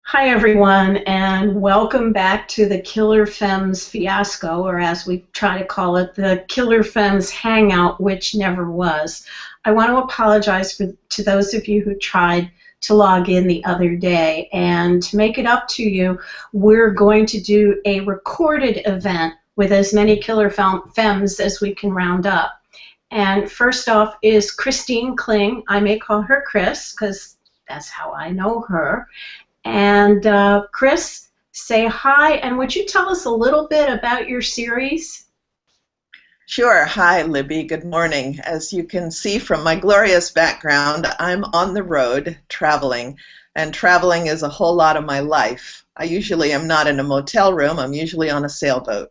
Hi, everyone, and welcome back to the Killer Femmes fiasco, or as we try to call it, the Killer Femmes hangout, which never was. I want to apologize to those of you who tried to log in the other day, and to make it up to you, we're going to do a recorded event with as many Killer Femmes as we can round up. And first off is Christine Kling. I may call her Chris, because that's how I know her. And Chris, say hi, and would you tell us a little bit about your series? Sure. Hi, Libby. Good morning. As you can see from my glorious background, I'm on the road traveling, and traveling is a whole lot of my life. I usually am not in a motel room. I'm usually on a sailboat.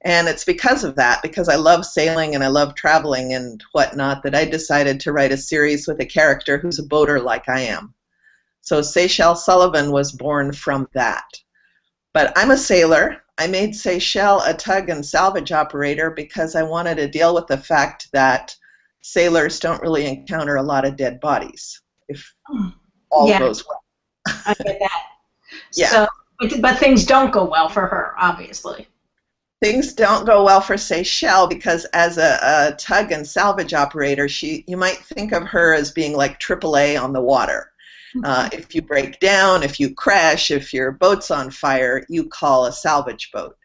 And it's because of that, because I love sailing and I love traveling and whatnot, that I decided to write a series with a character who's a boater like I am. So Seychelles Sullivan was born from that. But I'm a sailor. I made Seychelles a tug and salvage operator because I wanted to deal with the fact that sailors don't really encounter a lot of dead bodies, if all goes well. I get that. Yeah. So, but things don't go well for her, obviously. Things don't go well for Seychelles because as a tug and salvage operator, you might think of her as being like AAA on the water. If you break down, if you crash, if your boat's on fire, you call a salvage boat.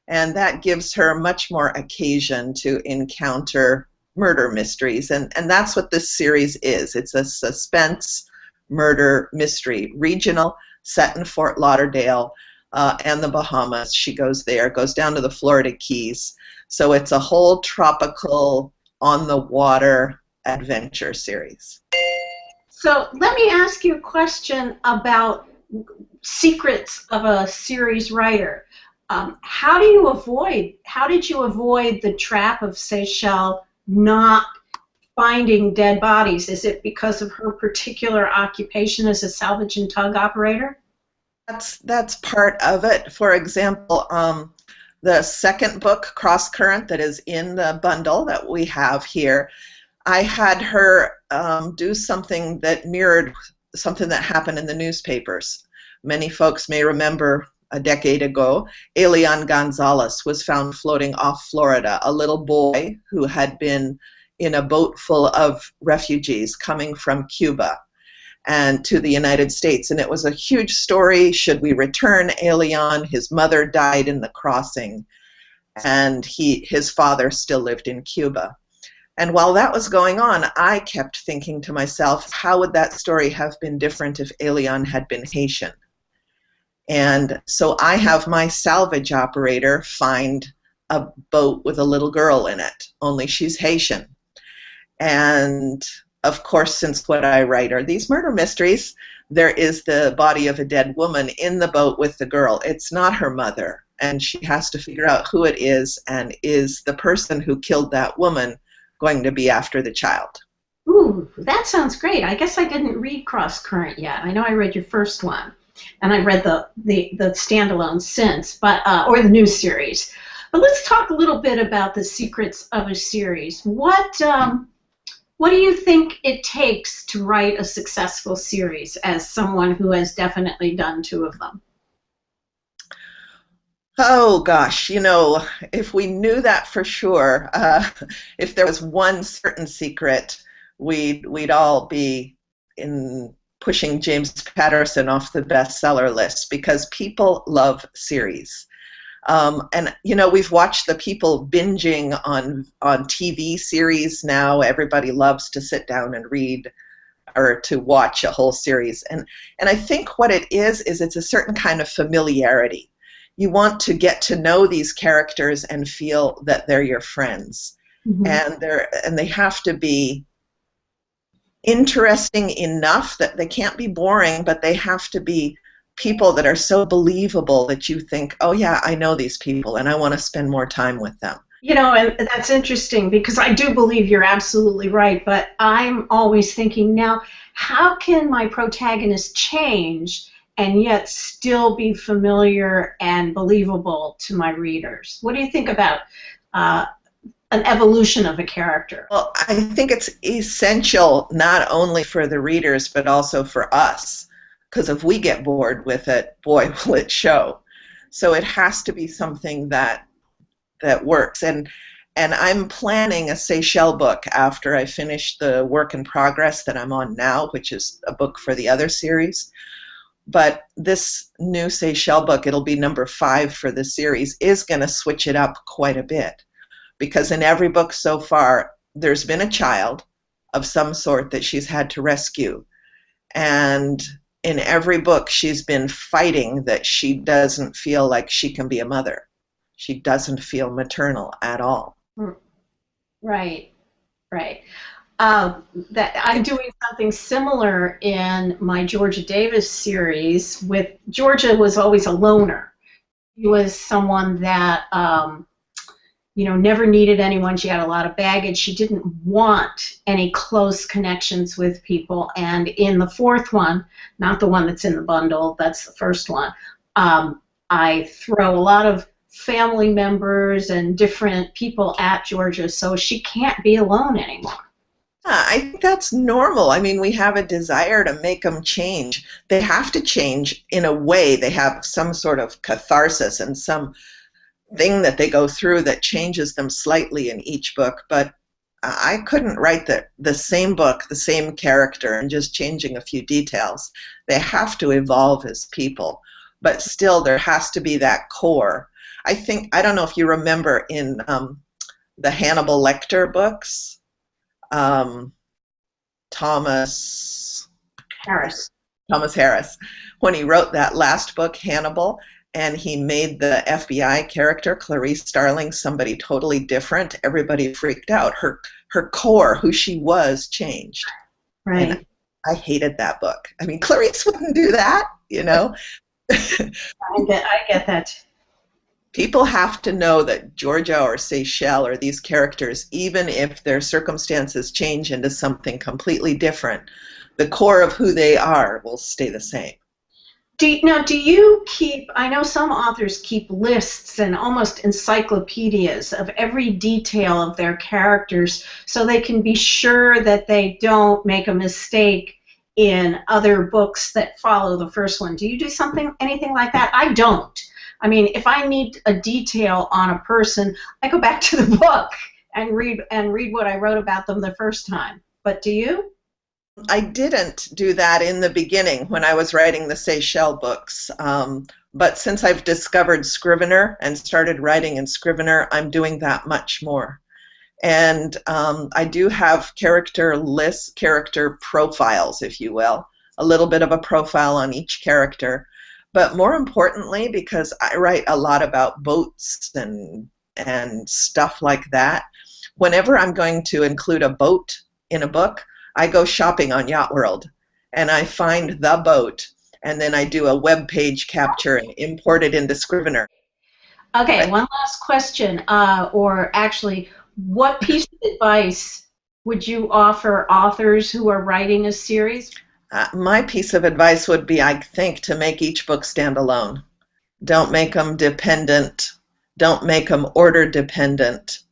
And that gives her much more occasion to encounter murder mysteries. And that's what this series is. It's a suspense murder mystery, regional, set in Fort Lauderdale and the Bahamas. She goes there, goes down to the Florida Keys. So it's a whole tropical, on-the-water adventure series. So let me ask you a question about secrets of a series writer. How did you avoid the trap of Seychelles not finding dead bodies? Is it because of her particular occupation as a salvage and tug operator? That's part of it. For example, the second book, Cross Current, that is in the bundle that we have here, I had her do something that mirrored something that happened in the newspapers. Many folks may remember a decade ago, Elian Gonzalez was found floating off Florida, a little boy who had been in a boat full of refugees coming from Cuba and to the United States. And it was a huge story. Should we return Elian? His mother died in the crossing, and his father still lived in Cuba. And while that was going on, I kept thinking to myself, how would that story have been different if Elian had been Haitian? And so I have my salvage operator find a boat with a little girl in it, only she's Haitian. And of course, since what I write are these murder mysteries, there is the body of a dead woman in the boat with the girl. It's not her mother, and she has to figure out who it is, and is the person who killed that woman going to be after the child. Ooh, that sounds great. I guess I didn't read Cross Current yet. I know I read your first one, and I read the standalone since, but or the new series. But let's talk a little bit about the secrets of a series. What do you think it takes to write a successful series, as someone who has definitely done 2 of them? Oh gosh, if we knew that for sure, if there was one certain secret, we'd all be pushing James Patterson off the bestseller list, because people love series. And we've watched the people binging on TV series now. Everybody loves to sit down and read or to watch a whole series. And I think what it is it's a certain kind of familiarity. You want to get to know these characters and feel that they're your friends. Mm-hmm. And they have to be interesting enough that they can't be boring, but they have to be people that are so believable that you think, oh yeah, I know these people and I want to spend more time with them. And that's interesting, because I do believe you're absolutely right, but I'm always thinking now, how can my protagonist change and yet still be familiar and believable to my readers? What do you think about an evolution of a character? Well, I think it's essential not only for the readers but also for us. because if we get bored with it, boy, will it show. So it has to be something that works. And I'm planning a Seychelles book after I finish the work in progress that I'm on now, which is a book for the other series. But this new Seychelles book, it'll be number 5 for the series, is going to switch it up quite a bit. Because in every book so far, there's been a child of some sort that she's had to rescue. And in every book, she's been fighting that she doesn't feel like she can be a mother. She doesn't feel maternal at all. Right, right. That I'm doing something similar in my Georgia Davis series. With Georgia was always a loner. She was someone that never needed anyone. She had a lot of baggage. She didn't want any close connections with people. And in the 4th one, not the one that's in the bundle, that's the first one, I throw a lot of family members and different people at Georgia, so she can't be alone anymore. I think that's normal. I mean, we have a desire to make them change. They have to change in a way. They have some sort of catharsis and some thing that they go through that changes them slightly in each book. But I couldn't write the same book, the same character, and just changing a few details. They have to evolve as people. But still, there has to be that core. I don't know if you remember in the Hannibal Lecter books, Thomas Harris, when he wrote that last book, Hannibal, and he made the FBI character, Clarice Starling, somebody totally different, everybody freaked out. Her core, who she was, changed. Right. And I hated that book. I mean, Clarice wouldn't do that, I get that. People have to know that Georgia or Seychelles or these characters, even if their circumstances change into something completely different, the core of who they are will stay the same. Do you keep, I know some authors keep lists and almost encyclopedias of every detail of their characters so they can be sure that they don't make a mistake in other books that follow the first one. Do you do anything like that? I don't. I mean, if I need a detail on a person, I go back to the book and read what I wrote about them the first time. But do you? I didn't do that in the beginning when I was writing the Seychelles books. But since I've discovered Scrivener and started writing in Scrivener, I'm doing that much more. And I do have character lists, character profiles, if you will, a little bit of a profile on each character. But more importantly, because I write a lot about boats and stuff like that, whenever I'm going to include a boat in a book, I go shopping on Yacht World and I find the boat and then I do a web page capture and import it into Scrivener. Okay, right. One last question, or actually, what piece of advice would you offer authors who are writing a series? My piece of advice would be, I think, to make each book stand alone. Don't make them dependent. Don't make them order dependent.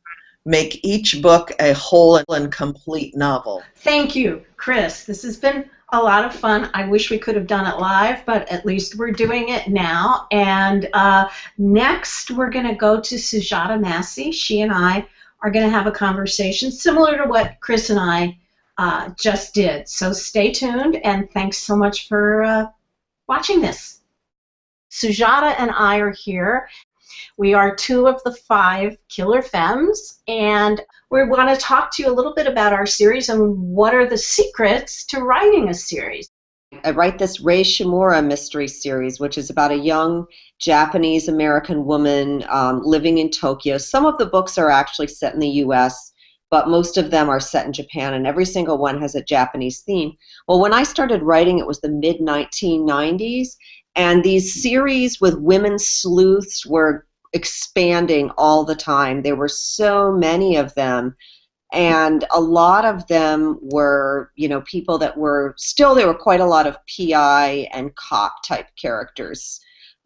Make each book a whole and complete novel. Thank you, Chris. This has been a lot of fun. I wish we could have done it live, but at least we're doing it now. And next, we're going to go to Sujata Massey. She and I are going to have a conversation similar to what Chris and I just did. So stay tuned, and thanks so much for watching this. Sujata and I are here. We are 2 of the 5 Killer Femmes, and we want to talk to you a little bit about our series and what are the secrets to writing a series. I write this Rei Shimura mystery series, which is about a young Japanese-American woman living in Tokyo. Some of the books are actually set in the U.S., but most of them are set in Japan, and every single one has a Japanese theme. Well, when I started writing, it was the mid-1990s, and these series with women sleuths were expanding all the time. There were so many of them, and a lot of them were, people that were, still there were quite a lot of PI and cop type characters.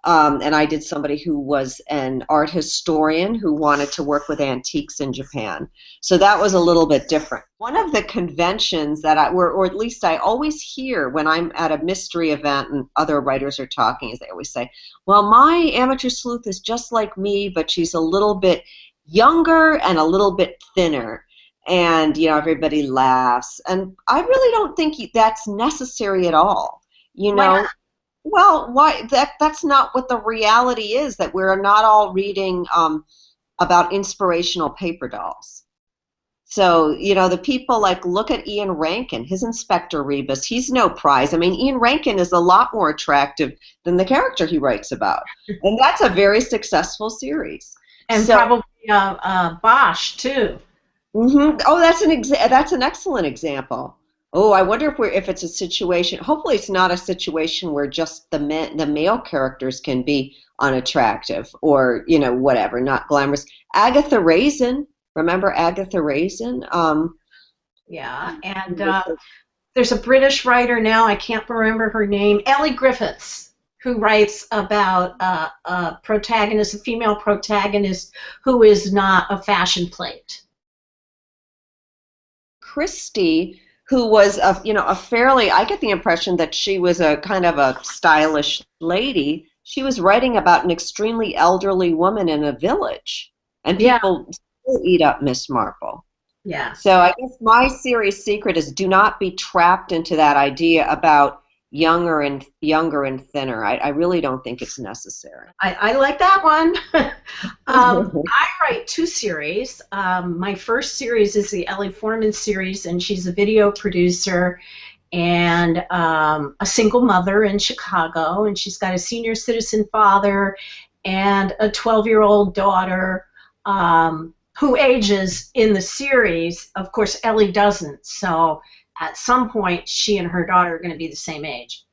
And I did somebody who was an art historian who wanted to work with antiques in Japan. So that was a little bit different. One of the conventions that or at least I always hear when I'm at a mystery event and other writers are talking, is they always say, well, my amateur sleuth is just like me, but she's a little bit younger and a little bit thinner. And, everybody laughs. And I really don't think that's necessary at all. Why not? Well, why that's not what the reality is, that we're not all reading about inspirational paper dolls. So, the people look at Ian Rankin, his Inspector Rebus, he's no prize. I mean, Ian Rankin is a lot more attractive than the character he writes about. And that's a very successful series. And probably Bosch, too. Oh, that's an excellent example. Oh, I wonder if it's a situation. Hopefully, it's not a situation where just the male characters can be unattractive or whatever, not glamorous. Agatha Raisin, remember Agatha Raisin? Yeah, and there's a British writer now. I can't remember her name. Ellie Griffiths, who writes about a female protagonist who is not a fashion plate. Christie, who was a fairly, I get the impression that she was a kind of a stylish lady. She was writing about an extremely elderly woman in a village, and people still eat up Miss Marple. Yeah. So I guess my series secret is do not be trapped into that idea about younger and thinner. I really don't think it's necessary. I like that one. I write 2 series. My first series is the Ellie Foreman series, and she's a video producer and a single mother in Chicago, and she's got a senior citizen father and a 12-year-old daughter who ages in the series. Of course, Ellie doesn't, so at some point, she and her daughter are going to be the same age.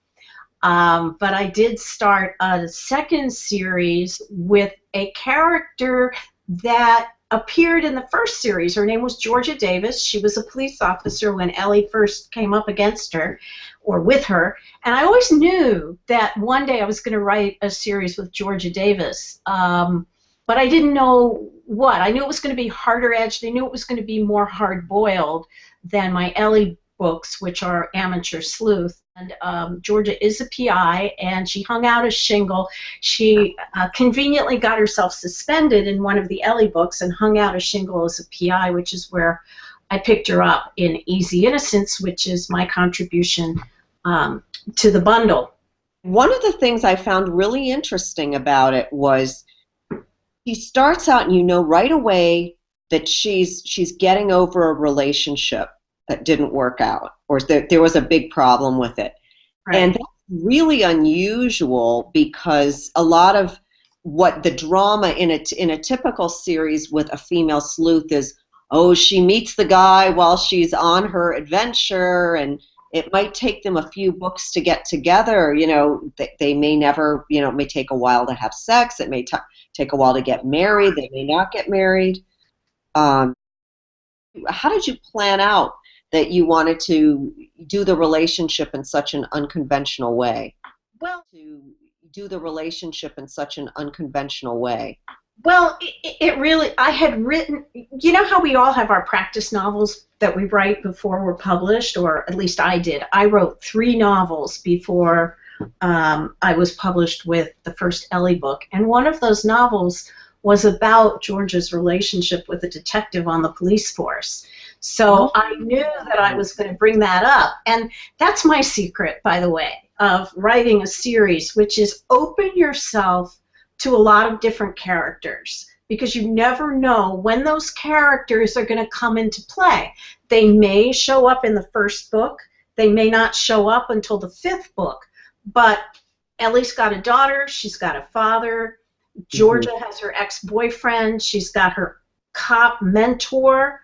But I did start a second series with a character that appeared in the first series. Her name was Georgia Davis. She was a police officer when Ellie first came up against her, or with her. And I always knew that one day I was going to write a series with Georgia Davis. But I didn't know what. I knew it was going to be harder edged. I knew it was going to be more hard-boiled than my Ellie books, which are amateur sleuth. And Georgia is a PI, and she hung out a shingle. She conveniently got herself suspended in one of the Ellie books and hung out a shingle as a PI, which is where I picked her up in Easy Innocence, which is my contribution to the bundle. One of the things I found really interesting about it was he starts out, and you know right away that she's getting over a relationship that didn't work out, or that there was a big problem with it. Right. And that's really unusual, because a lot of what the drama in a typical series with a female sleuth is, oh, she meets the guy while she's on her adventure, and it might take them a few books to get together. They may never, it may take a while to have sex. It may take a while to get married. They may not get married. How did you plan out that you wanted to do the relationship in such an unconventional way? Well, it really, I had written, how we all have our practice novels that we write before we're published, or at least I did. I wrote 3 novels before I was published with the first Ellie book, and one of those novels was about Georgia's relationship with a detective on the police force. So I knew that I was going to bring that up. And that's my secret, by the way, of writing a series, which is open yourself to a lot of different characters, because you never know when those characters are going to come into play. They may show up in the first book. They may not show up until the 5th book. But Ellie's got a daughter. She's got a father. Georgia has her ex-boyfriend. She's got her cop mentor.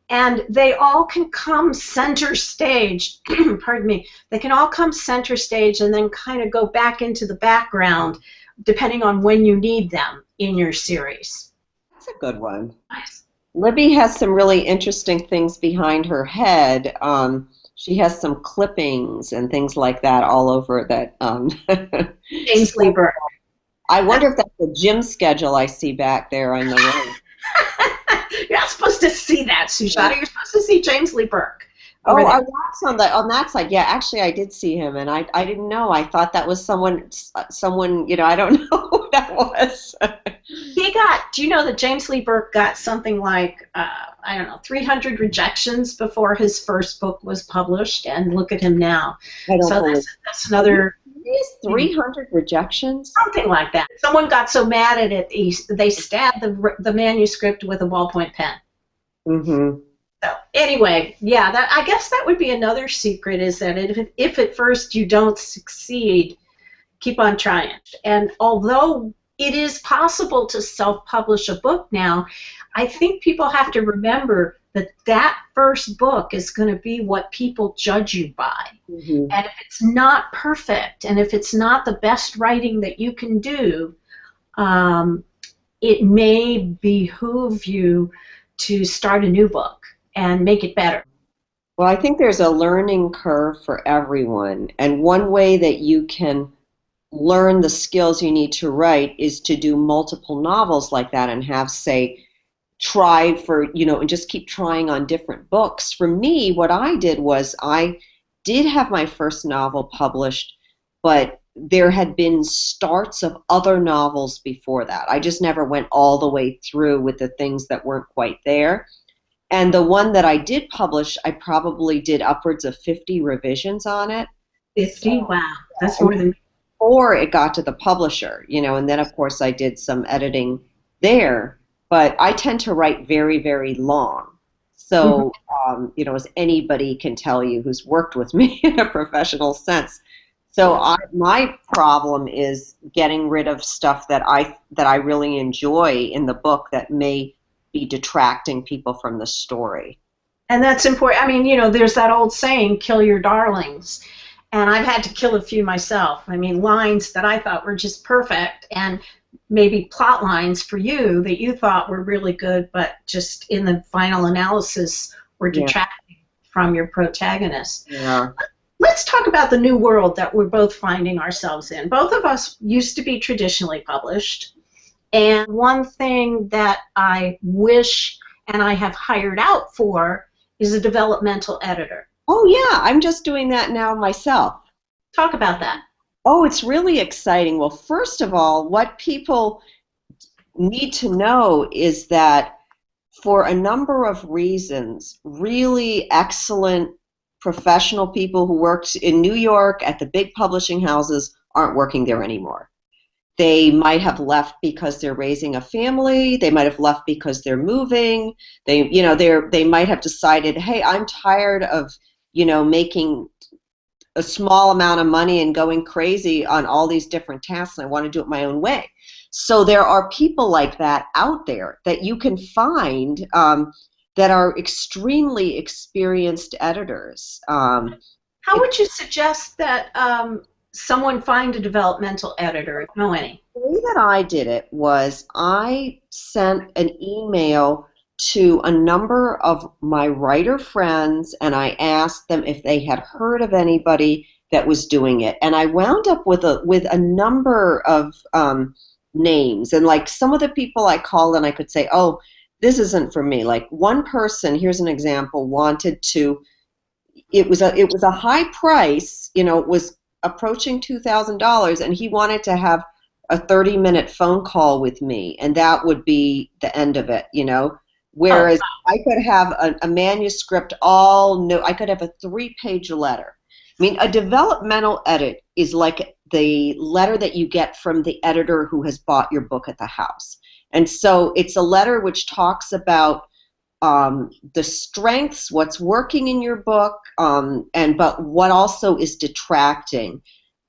And they all can come center stage, pardon me, they can all come center stage and then kind of go back into the background depending on when you need them in your series. That's a good one. Nice. Libby has some really interesting things behind her head. She has some clippings and things like that all over that. James Lieber. I wonder if that's the gym schedule I see back there on the road. You're not supposed to see that, Sujata. You're supposed to see James Lee Burke. Oh, Over there. I was on that side. Yeah, actually, I did see him, and I didn't know. I thought that was someone. I don't know who that was. He got. Do you know that James Lee Burke got something like I don't know, 300 rejections before his first book was published, and look at him now. I don't So believe. that's another. 300 rejections? Something like that. Someone got so mad at it, they stabbed the manuscript with a ballpoint pen. Mm-hmm. So anyway, yeah, I guess that would be another secret, is that if at first you don't succeed, keep on trying. And although it is possible to self-publish a book now, I think people have to remember that first book is going to be what people judge you by. Mm-hmm. And if it's not perfect, and if it's not the best writing that you can do, it may behoove you to start a new book and make it better. Well, I think there's a learning curve for everyone, and one way that you can learn the skills you need to write is to do multiple novels like that and have, say, try for, and just keep trying on different books. For me, what I did was I did have my first novel published, but there had been starts of other novels before that. I just never went all the way through with the things that weren't quite there. And the one that I did publish, I probably did upwards of 50 revisions on it. 50? Wow, that's more than me. Before it got to the publisher, and then of course I did some editing there. But I tend to write very, very long. So, as anybody can tell you who's worked with me in a professional sense. So my problem is getting rid of stuff that I really enjoy in the book that may be detracting people from the story. And that's important. I mean, there's that old saying, kill your darlings. And I've had to kill a few myself. I mean, lines that I thought were just perfect, and maybe plot lines for you that you thought were really good, but just in the final analysis were detracting from your protagonist. Yeah. Let's talk about the new world that we're both finding ourselves in. Both of us used to be traditionally published, and one thing that I wish and I have hired out for is a developmental editor. Oh yeah, I'm just doing that now myself. Talk about that. Oh, it's really exciting. Well, first of all, what people need to know is that for a number of reasons, really excellent professional people who worked in New York at the big publishing houses aren't working there anymore. They might have left because they're raising a family. They might have left because they're moving. They might have decided, hey, I'm tired of, making a small amount of money and going crazy on all these different tasks, and I want to do it my own way. So there are people like that out there that you can find that are extremely experienced editors. How would you suggest that someone find a developmental editor, if you know any? The way that I did it was I sent an email to a number of my writer friends, and I asked them if they had heard of anybody that was doing it. And I wound up with a number of names, and like some of the people I called and I could say, oh, this isn't for me. Like one person, here's an example, wanted to. It was a high price. It was approaching $2,000, and he wanted to have a 30-minute phone call with me, and that would be the end of it. Whereas I could have a manuscript I could have a 3-page letter. I mean, a developmental edit is like the letter that you get from the editor who has bought your book at the house. And so it's a letter which talks about the strengths, what's working in your book, but what also is detracting,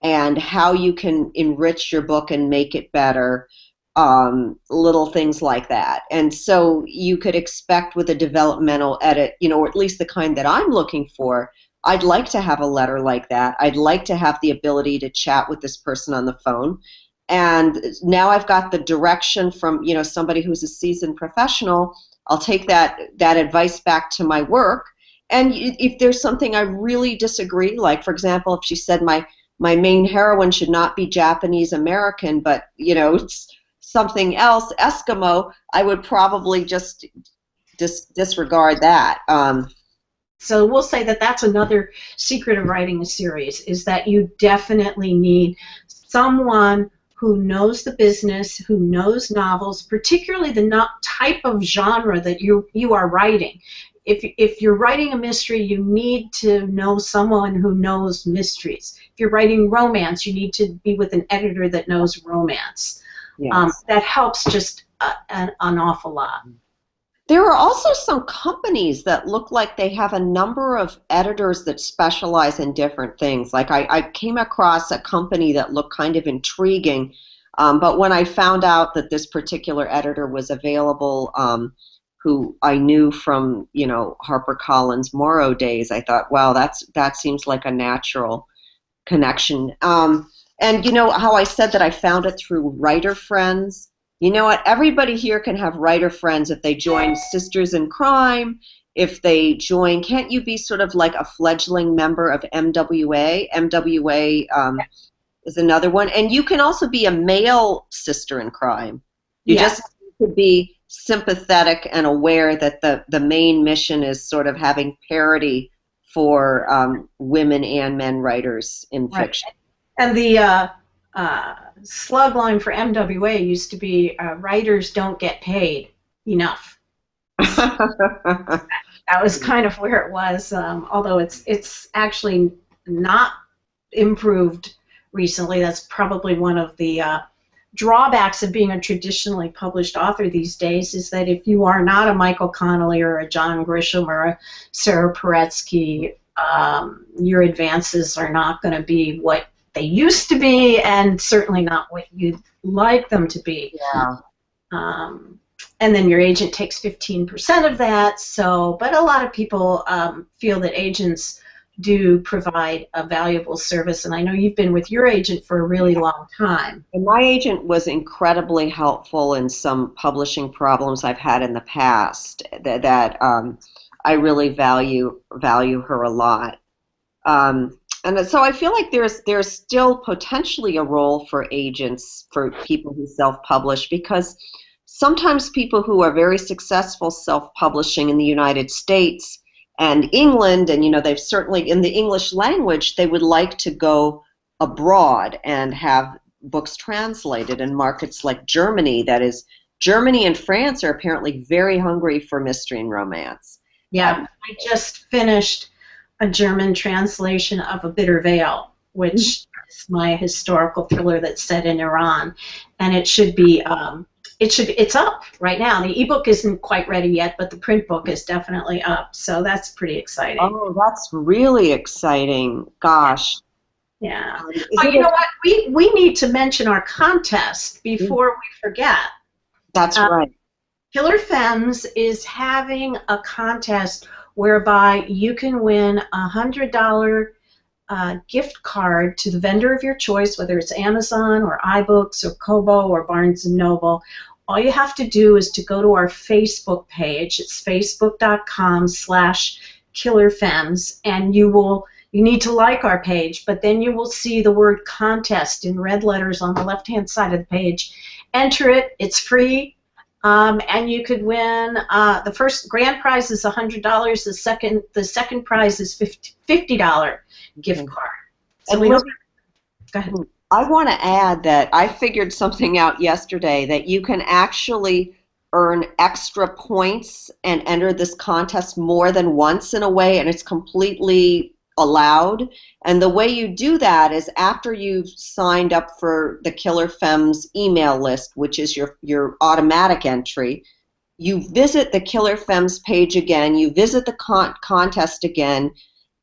and how you can enrich your book and make it better. Little things like that. And so you could expect with a developmental edit, or at least the kind that I'm looking for, I'd like to have a letter like that. I'd like to have the ability to chat with this person on the phone. And now I've got the direction from, somebody who's a seasoned professional. I'll take that advice back to my work. And if there's something I really disagree, like, for example, if she said my my main heroine should not be Japanese American, but it's something else, Eskimo, I would probably just disregard that. So we'll say that that's another secret of writing a series, is that you definitely need someone who knows the business, who knows novels, particularly the type of genre that you are writing. If you're writing a mystery, you need to know someone who knows mysteries. If you're writing romance, you need to be with an editor that knows romance. Yes. That helps just an awful lot. There are also some companies that look like they have a number of editors that specialize in different things. Like I came across a company that looked kind of intriguing, but when I found out that this particular editor was available, who I knew from HarperCollins Morrow days, I thought, wow, that seems like a natural connection. And how I said that I found it through writer friends. You know what? Everybody here can have writer friends if they join Sisters in Crime, if they join. Can't you be sort of like a fledgling member of MWA? MWA is another one. And you can also be a male sister in crime. You just need to be sympathetic and aware that the main mission is sort of having parity for women and men writers in fiction. And the slug line for MWA used to be writers don't get paid enough. That was kind of where it was, although it's actually not improved recently. That's probably one of the drawbacks of being a traditionally published author these days, is that if you are not a Michael Connelly or a John Grisham or a Sarah Paretsky, your advances are not going to be what they used to be, and certainly not what you'd like them to be. Yeah. And then your agent takes 15% of that. But a lot of people feel that agents do provide a valuable service, and I know you've been with your agent for a really long time. And my agent was incredibly helpful in some publishing problems I've had in the past. That I really value her a lot. And so I feel like there's still potentially a role for agents, for people who self-publish, because sometimes people who are very successful self-publishing in the United States and England, and they've certainly, in the English language, they would like to go abroad and have books translated in markets like Germany. That is, Germany and France are apparently very hungry for mystery and romance. Yeah, I just finished a German translation of A Bitter Veil, which is my historical thriller that's set in Iran, and it should be it's up right now. The ebook isn't quite ready yet, but the print book is definitely up, so that's pretty exciting. Oh, that's really exciting. Gosh. Yeah. But you know what? We need to mention our contest before we forget. That's right. Killer Femmes is having a contest whereby you can win a $100 gift card to the vendor of your choice, whether it's Amazon or iBooks or Kobo or Barnes & Noble. All you have to do is to go to our Facebook page. It's facebook.com/killerfemmes, and you need to like our page, but then you will see the word contest in red letters on the left-hand side of the page. Enter it. It's free. And you could win. The first grand prize is $100. The second prize is $50 gift card. So go ahead. I want to add that I figured something out yesterday, that you can actually earn extra points and enter this contest more than once in a way, and it's completely allowed. And the way you do that is after you've signed up for the Killer Femmes email list, which is your automatic entry, you visit the Killer Femmes page again, you visit the contest again,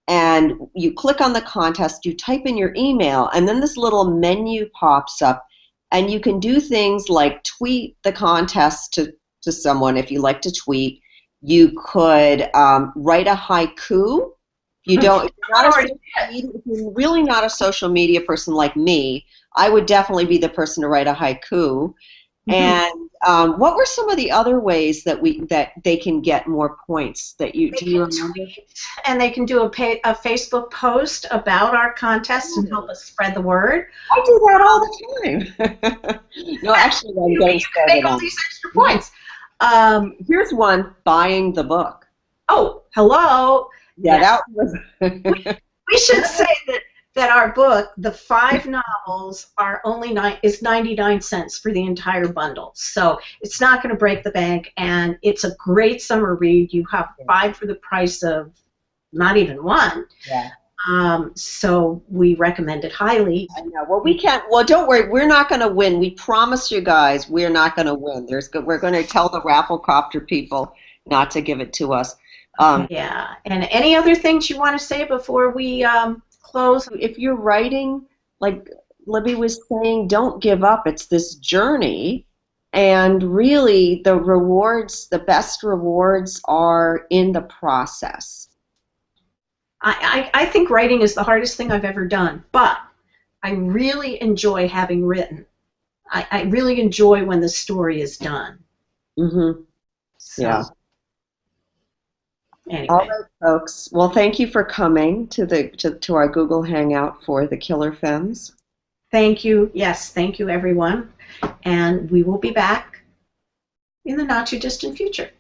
and you click on the contest, you type in your email, and then this little menu pops up, and you can do things like tweet the contest to someone if you like to tweet. You could write a haiku. If you're really not a social media person like me, I would definitely be the person to write a haiku. And what were some of the other ways that they can get more points that do you remember? Tweet, and they can do a Facebook post about our contest and help us spread the word. I do that all the time. No, actually, I'm getting started make all these extra points. Here's one: buying the book. Oh, hello. Yeah, yes. That was. We should say that our book, the 5 novels, are only is 99 cents for the entire bundle. So it's not going to break the bank, and it's a great summer read. You have 5 for the price of not even 1. Yeah. So we recommend it highly. I know. Well, we can't. Well, don't worry. We're not going to win. We promise you guys, we're not going to win. We're going to tell the Rafflecopter people not to give it to us. Yeah. And any other things you want to say before we close? If you're writing, like Libby was saying, don't give up. It's this journey, and really, the best rewards are in the process. I think writing is the hardest thing I've ever done, but I really enjoy having written. I really enjoy when the story is done. Mm-hmm. So, yeah. Anyway. All right, folks. Well, thank you for coming to our Google Hangout for the Killer Femmes. Thank you. Yes, thank you, everyone. And we will be back in the not too distant future.